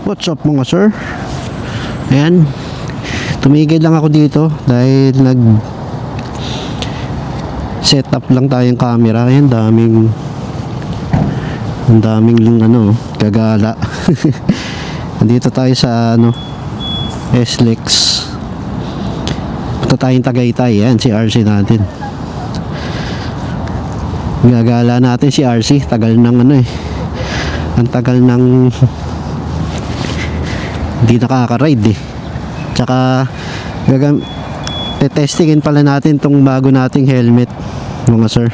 What's up mga sir? Ayan, tumigil lang ako dito dahil nag set up lang tayong camera. Ayan, ang daming ano, gagala. Nandito tayo sa ano, SLEX. Punta tayong Tagaytay. Ayan, si RC natin. Gagala natin si RC. Tagal ng ano eh. Ang tagal ng hindi nakaka-ride eh. Tsaka testingin pala natin tong bago nating helmet mga sir.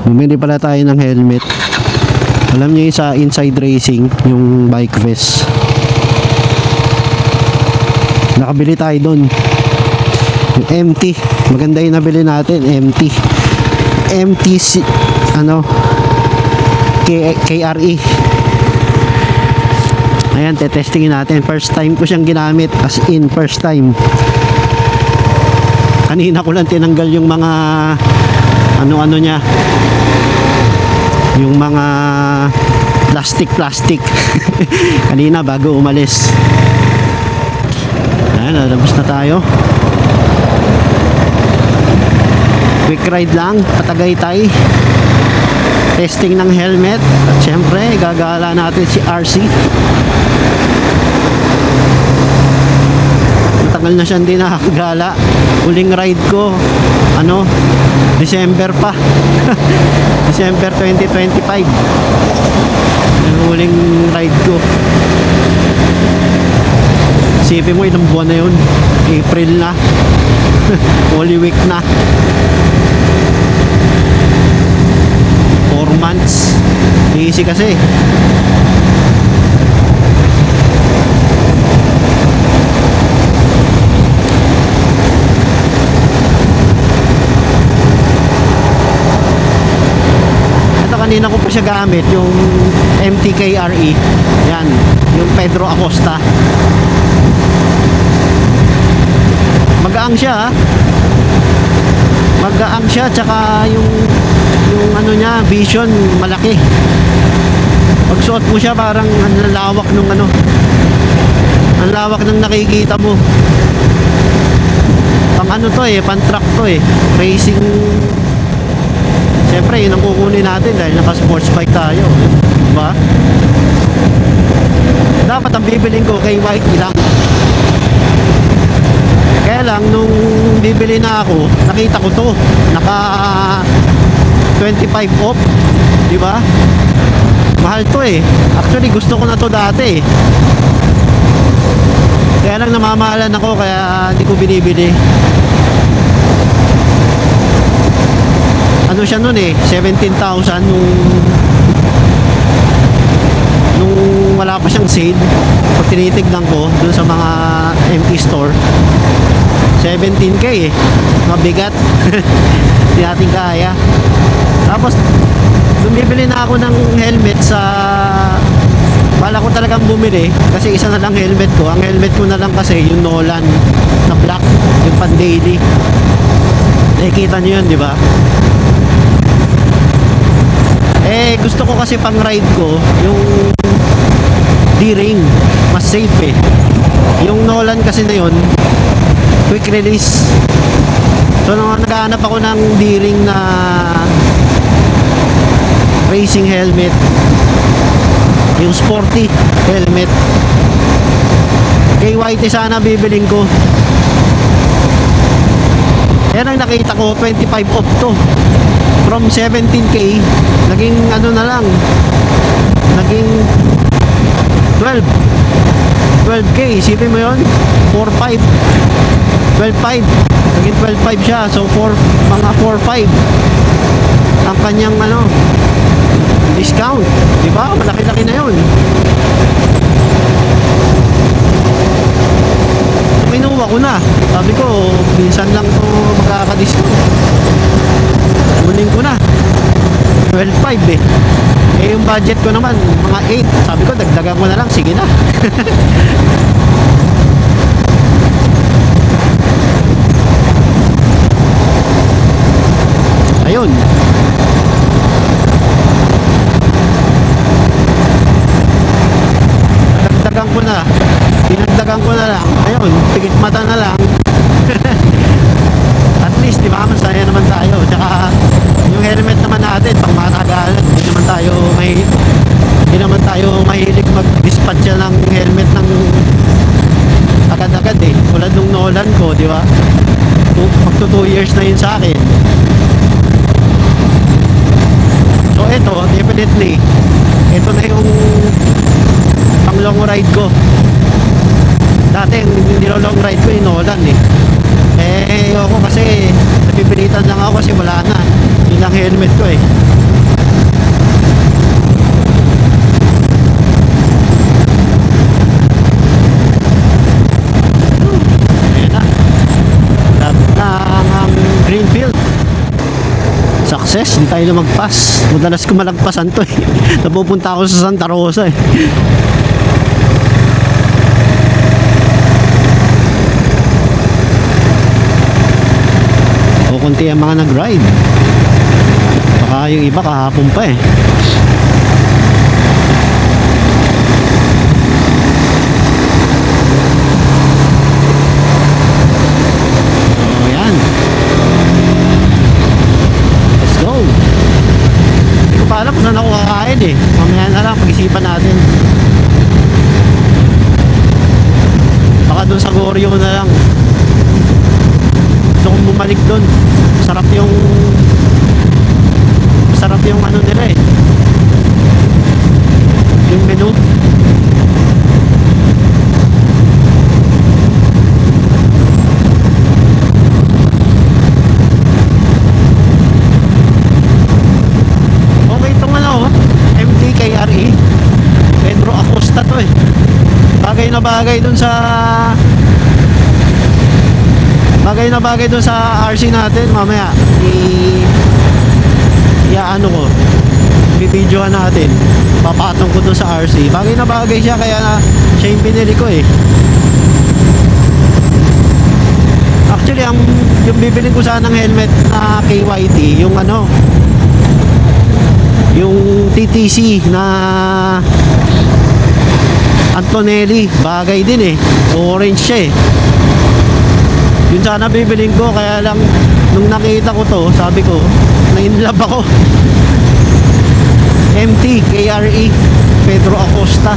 Bumili pala tayo ng helmet. Alam niyo yung sa Inside Racing, yung bike vest, nakabili tayo doon. Yung empty, maganda yung nabili natin. Empty ano, KRE. Ayan, testingin natin. First time ko siyang ginamit, as in first time. Kanina ko lang tinanggal yung mga ano niya, yung mga plastic kanina bago umalis. Ayan, lalabas na tayo. Quick ride lang, Tagaytay. Testing ng helmet. At syempre, gagala natin si RC. Matagal na siyang hindi nakakagala. Huling ride ko, ano, December pa. December 2025. Yung huling ride ko. Isipin mo, ilang buwan na yun. April na. Holy week na. 4 months. Easy kasi. Ito kanina ko pa siya gamit, yung MTKRE. Yan, yung Pedro Acosta. Magaang siya, ha? Magaang siya, tsaka yung ano niya, vision malaki. Pag suot mo siya, parang ang lawak nung ano, ang lawak ng nakikita mo. Pang ano to eh, pan truck to eh, racing. Siyempre yun ang kukunin natin dahil naka sports bike tayo, diba? Dapat ang bibilin ko kay White lang. Kaya lang nung bibili na ako, nakita ko to, naka 25 off, di ba? Mahal to eh. Actually gusto ko na to dati eh. Kaya lang namamahalan ako, kaya hindi ko binibili. Ano siya nun eh, 17,000 nung wala pa siyang sale. Pag tinitignan ko dun sa mga MT store, 17k eh, mabigat. Hindi natin kaya. Tapos bumibili na ako ng helmet sa, bala ko talagang bumili kasi isa na lang helmet ko. Ang helmet ko na lang kasi yung Nolan na black, yung pan daily. Nakikita nyo yun, di ba? Eh gusto ko kasi pang ride ko yung D-ring, mas safe eh. Yung Nolan kasi na yun, quick release. So naghahanap ako ng D-ring na racing helmet, yung sporty helmet. Kay Whitey sana bibiling ko. Yan ang nakita ko, 25 off to. From 17k naging ano na lang, naging 12k. Isipin mo yun, 4.5, 12.5, naging 12.5 siya. So mga 4.5 ang kanyang ano, discount, di ba? Malaki-laki na yun. Kinuha ko na, sabi ko minsan lang to magkaka-discount, kunin ko na. 12.5 eh. Eh yung budget ko naman mga 8, sabi ko dagdagan ko na lang, sige na. Ayun, dinagdagan ko na lang. Ayun, tigit mata na lang. At least, di ba, masaya naman tayo. Tsaka, yung helmet naman natin, pang matagalan, hindi naman tayo mahilig mag-dispatch ng helmet ng agad-agad eh. Tulad nung Nolan ko, di ba? Magto 2 years na yun sa akin. So, ito, definitely, ito na yung pang long ride ko. Dati, nilo-long ride ko yung Nolan eh. Ako kasi napipilitan lang ako kasi wala na. Yun ang helmet ko eh. Ayan na. Lapit na ang Greenfield. Success, hindi tayo lumagpas. Madalas ko malagpasan to eh. Napupunta ako sa Santa Rosa eh. Kunti ang mga nag-ride. Baka yung iba kahapon pa eh. So yan. Let's go. Hindi ko pa alam kung saan ako kakain eh. Mamaya na lang, pag-isipan natin. Baka dun sa Goryo na lang. Gusto kong bumalik doon. Masarap yung ano nila eh, yung menu. Okay itong ano, MTKRE Pedro Acosta to eh. Bagay na bagay dun sa RC natin. Mamaya ano ko, bibidyohan natin, papatong ko dun sa RC. Bagay na bagay siya, kaya na siya yung binili ko eh. Actually, yung bibiling ko sanang helmet na KYT, yung ano, yung TTC na Antonelli, bagay din eh, orange siya eh. Yun sana bibiling ko, kaya lang nung nakita ko to, sabi ko, na-inlove ako. MTKRE Pedro Acosta.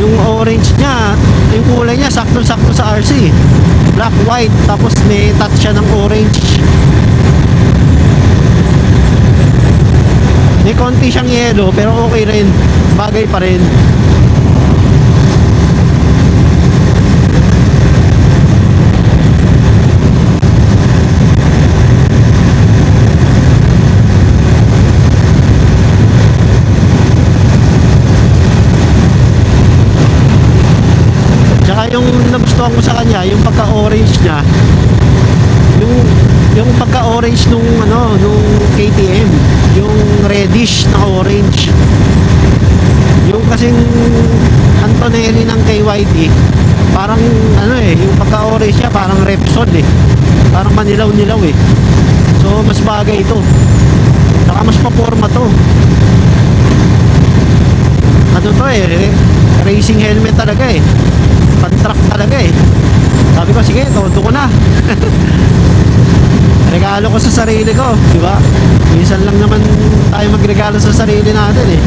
Yung orange niya, yung kulay niya sakto-sakto sa RC. Black, white, tapos may touch siya ng orange. May konti siyang yellow, pero okay rin, bagay pa rin. Yung nagustuhan ko sa kanya, yung pagka-orange niya, yung pagka-orange nung KTM, yung reddish na orange. Yung kasing Antonelli ng KYT, parang yung pagka-orange niya parang Repsol eh. Parang manilaw-nilaw eh. So mas bagay ito. Saka mas paporma to. Ano to eh, racing helmet talaga eh. Pan-truck talaga eh. Sabi ko, sige, todo ko na. Regalo ko sa sarili ko, di ba? Minsan lang naman tayo magregalo sa sarili natin eh.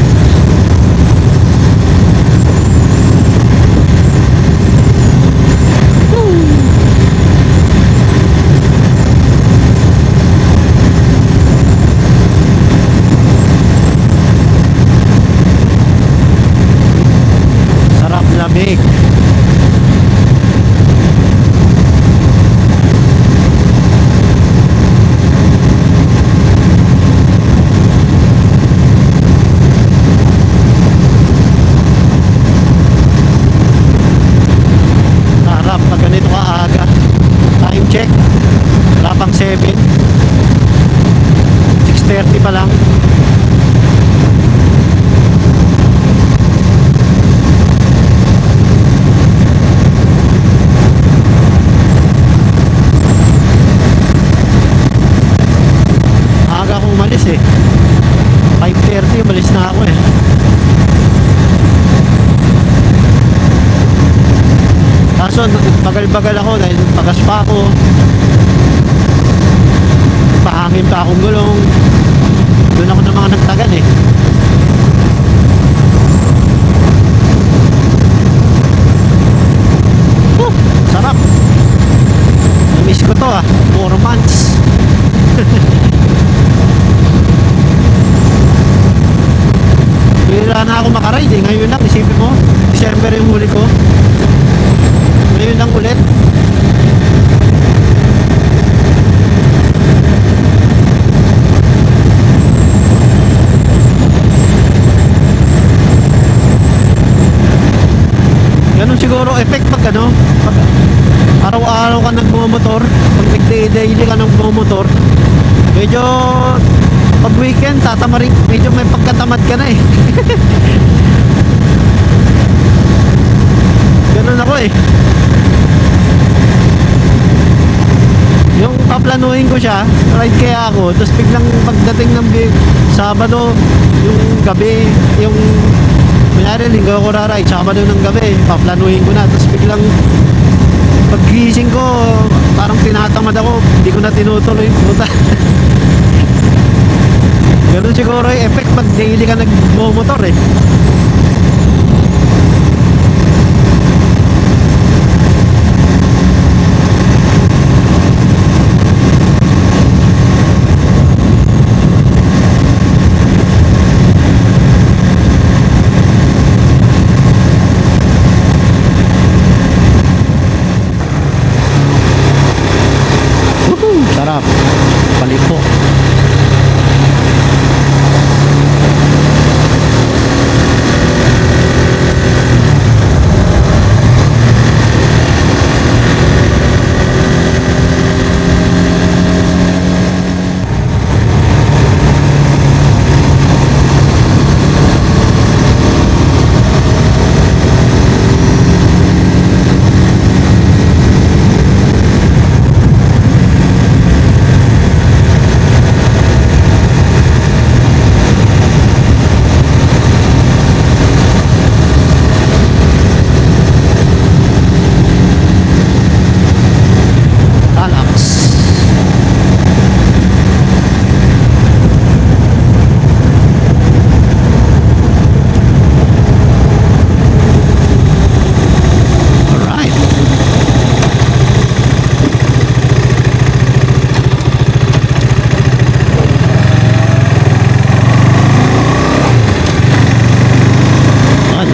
Sarap lamig. Pang 7 6:30 pa lang. Aga akong umalis eh, 5:30 umalis na ako eh. Kaso bagal-bagal ako dahil pagas pa ako. Pahangin pa akong gulong. Doon ako ng mga nagtagan eh. Sarap. Namiss ko to 4 months. Wala na ako makaride eh. Ngayon lang, isipin mo, December yung huli ko. Ngayon lang ulit. Ganun siguro effect pag pag araw-araw ka nagmumotor, pag nag-daily ka nagmumotor, medyo pag weekend tatamarin, medyo may pagkatamad ka na eh. Ganun ako eh. Yung paplanuhin ko siya, ride kaya ako, tapos biglang pagdating ng Sabado, yung gabi, yung kunyari linggo ako ride, Sabado ng gabi, paplanuhin ko na, tapos biglang paggising ko, parang tinatamad ako, hindi ko na tinutuloy, puta. Ganun siguro yung effect pag daily ka nagmomotor eh. Sarap. Palipo.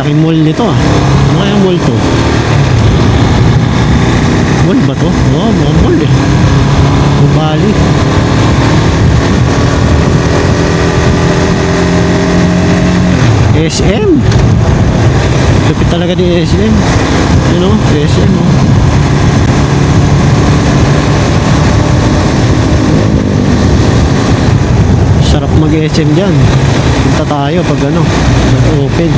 Laking mall nito Ano kaya mall to? Mall ba to? Oo, mga mall eh. Bali. SM. Lupit talaga di SM. Yun o, SM o. Sarap mag-SM dyan. Punta tayo pag mag-open.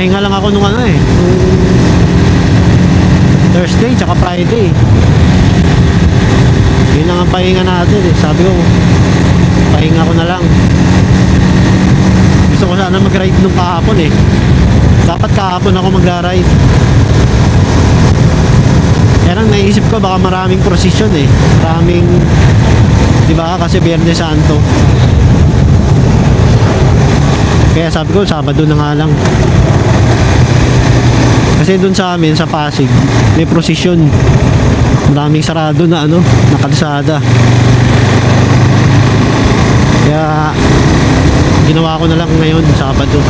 Pahinga lang ako nung nung Thursday tsaka Friday. Yun lang ang pahinga natin eh. Sabi ko, pahinga ko na lang. Gusto ko sana mag-ride nung kahapon eh. Dapat kahapon ako mag-ride. Kaya lang naisip ko baka maraming prosesyon eh. Maraming, diba kasi Biyernes Santo. Kaya sabi ko, Sabado na nga lang. Kasi dun sa amin, sa Pasig, may prosesyon. Maraming sarado na na kalsada. Kaya, ginawa ko na lang ngayon, Sabado.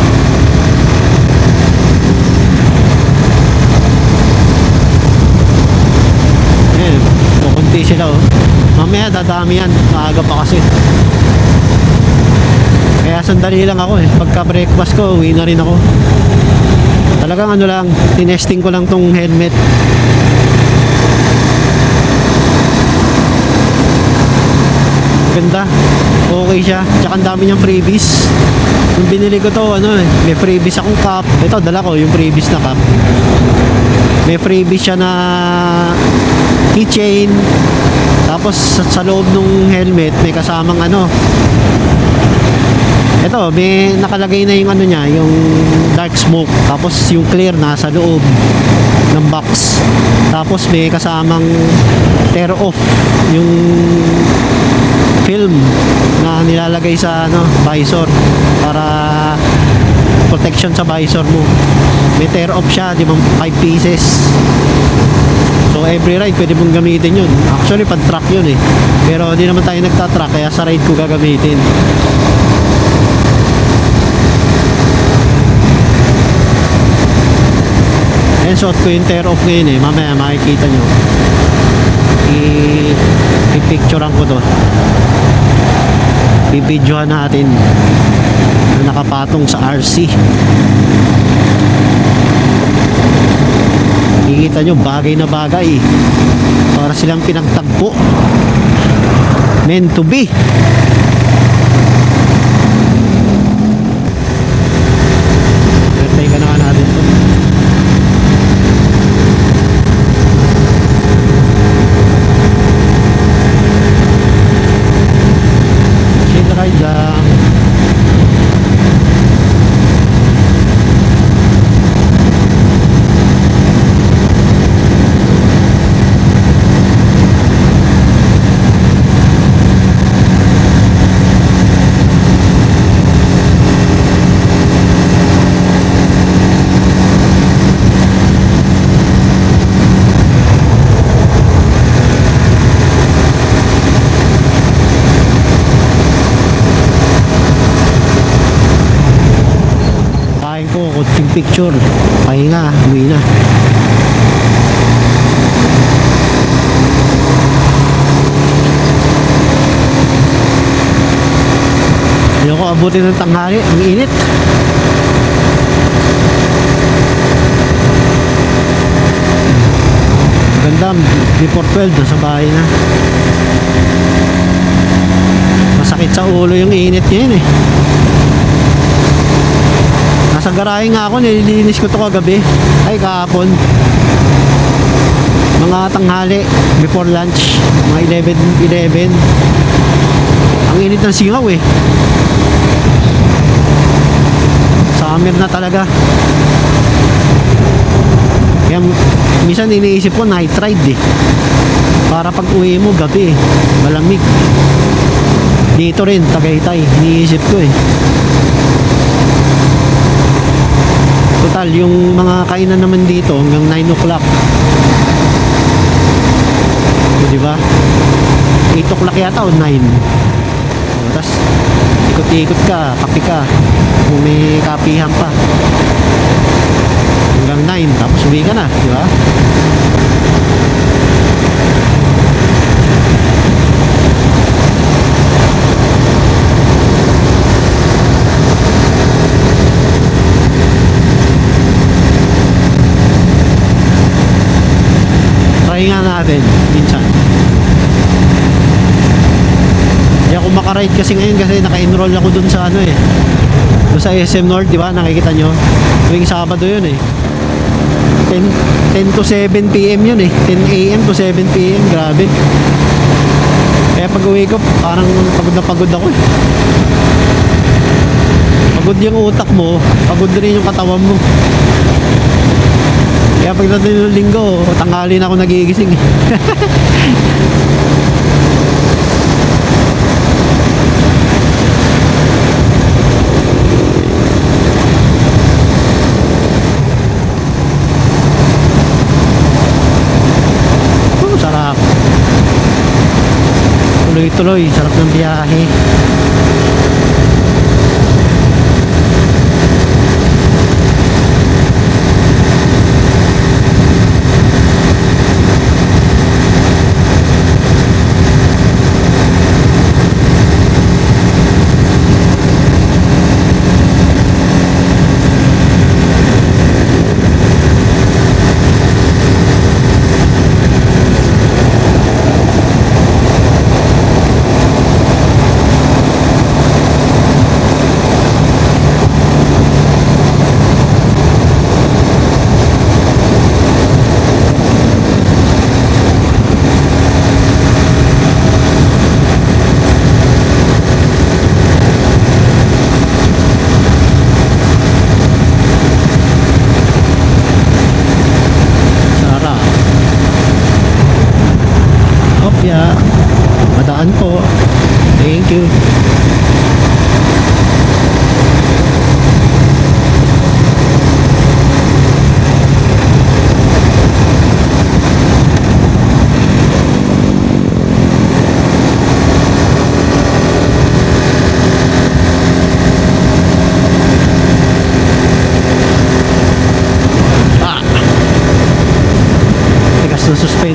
Ayan, kukunti sila Mamaya, dadami yan. Maaga pa kasi. Kaya sandali lang ako Pagka breakfast ko, uwi na rin ako. Talagang lang, tinesting ko lang tong helmet. Ganda. Okay siya. Tsaka ang dami niyang freebies. Nung binili ko to, ano eh, may freebies akong cup. Ito, dala ko yung freebies na cup. May freebies siya na keychain. Tapos sa loob ng helmet, may kasamang ano. Ito, may nakalagay na yung ano niya, yung dark smoke. Tapos yung clear nasa loob ng box. Tapos may kasamang tear off yung film na nilalagay sa ano, visor para protection sa visor mo. May tear off siya, di ba, 5 pieces. So every ride pwede mong gamitin yun. Actually pag truck yun eh. Pero hindi naman tayo nagta-truck kaya sa ride ko gagamitin. Ayan, suot ko yung tear off ngayon eh. Mamaya makikita nyo. I-picturean ko to. Bibidyohan natin na nakapatong sa RC. Kikita nyo, bagay na bagay. Para silang pinagtagpo. Meant to be. Bertay ka na nga natin to. Chill ride lang. Picture, pahinga, uwi na. Ayoko abutin ng tanghali, ang init. Ganda, before 12 sa bahay na. Masakit sa ulo yung init niya yun eh. Nasa garahe nga ako, nililinis ko to kagabi. Ay, kahapon. Mga tanghali, before lunch. Mga 11. Ang init ng singaw eh. Summer na talaga. Kaya minsan iniisip ko night ride eh. Para pag uwi mo gabi eh. Malamig. Dito rin, Tagaytay. Iniisip ko eh. Total, yung mga kainan naman dito hanggang 9 o'clock. So, diba? 8 o'clock yata o 9. O, tapos, ikot-ikot ka, kape ka. Kung may kapihan pa. Hanggang 9, tapos uwi ka na, diba? Try nga natin minsan. Hindi ako makaride kasi ngayon kasi naka-enroll ako dun sa ano eh. Dun sa SM North, di ba? Nakikita nyo? Tuwing Sabado yun eh. 10 to 7 PM yun eh. 10 AM to 7 PM. Grabe. Kaya pag uwi ko, parang pagod na pagod ako eh. Pagod yung utak mo, pagod rin yung katawan mo. Kaya pagdating ng linggo, tanghali na ako nagigising. Sarap. Tuloy-tuloy, sarap ng biyahe.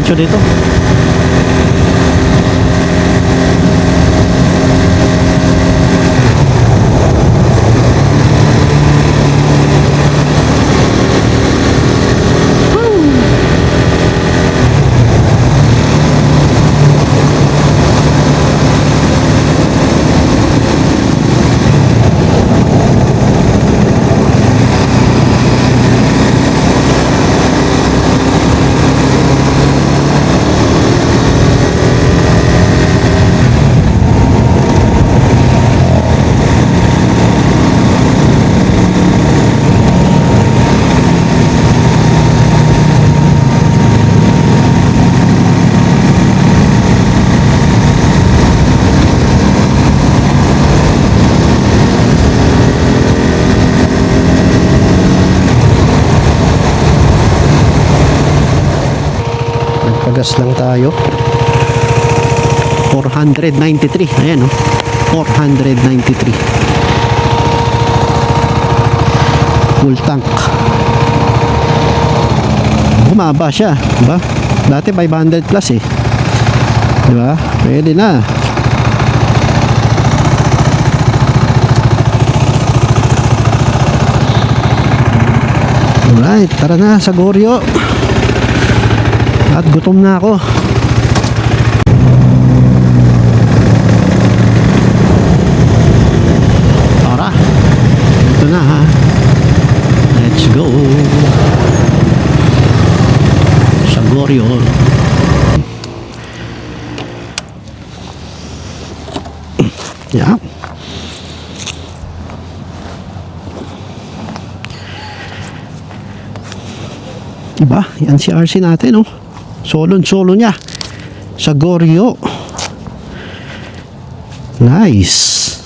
diretso dito. Nagpagas lang tayo. 493. Ayan, oh. 493. Full tank. Bumaba siya, diba? Dati 500 plus eh. Diba? Pwede na. Alright, tara na sa Goryeo. At gutom na ako. Tara. Ito na ha. Let's go. Sa Goryeo. Yeah. Diba? Yan si RC natin, oh. Solo niya sa Goryeo. Nice.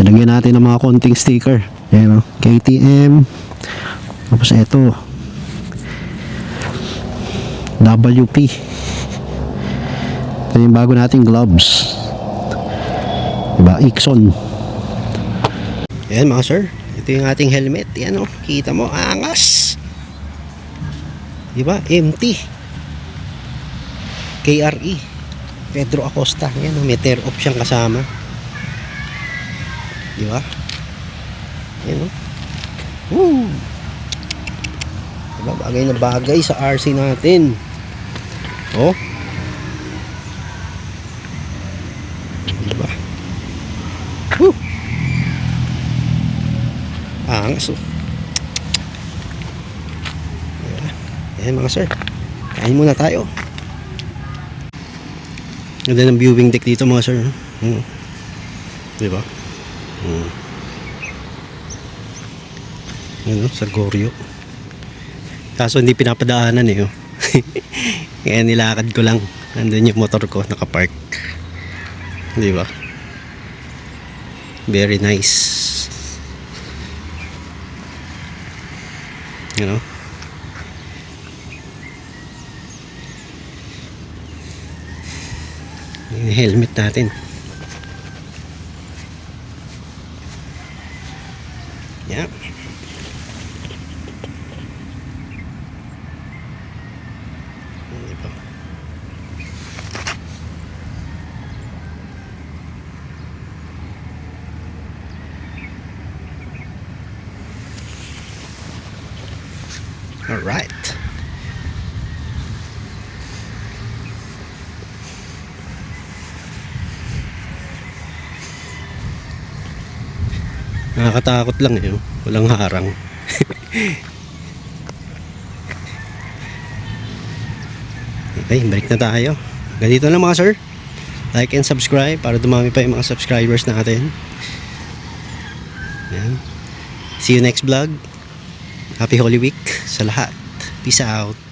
Nilagyan natin ng mga konting sticker. Ayan, oh. KTM. Tapos ito WP. Ito yung bago nating gloves. Diba? Ixon. Ayan mga sir, ito yung ating helmet. Ayan, oh, kita mo, angas. Diba? MT KRE Pedro Acosta. Ayan, oh, may tear off siyang kasama. Diba? Ayan, oh. Woo! Diba? Bagay na bagay sa RC natin. Oh. Diba? Woo! Angas, oh. Ayan mga sir, kain muna tayo. Ganda ng viewing deck dito mga sir. Diba? Ano, sa Goryeo. Kaso hindi pinapadaanan eh, oh. Kaya nilakad ko lang. Nandun yung motor ko nakapark. Diba? Very nice. You know? Yung helmet natin. Yeah. All right. Nakakatakot lang eh, walang harang. Okay, balik na tayo. Ganito lang mga sir. Like and subscribe para dumami pa yung mga subscribers natin. Yan. See you next vlog. Happy Holy Week sa lahat. Peace out.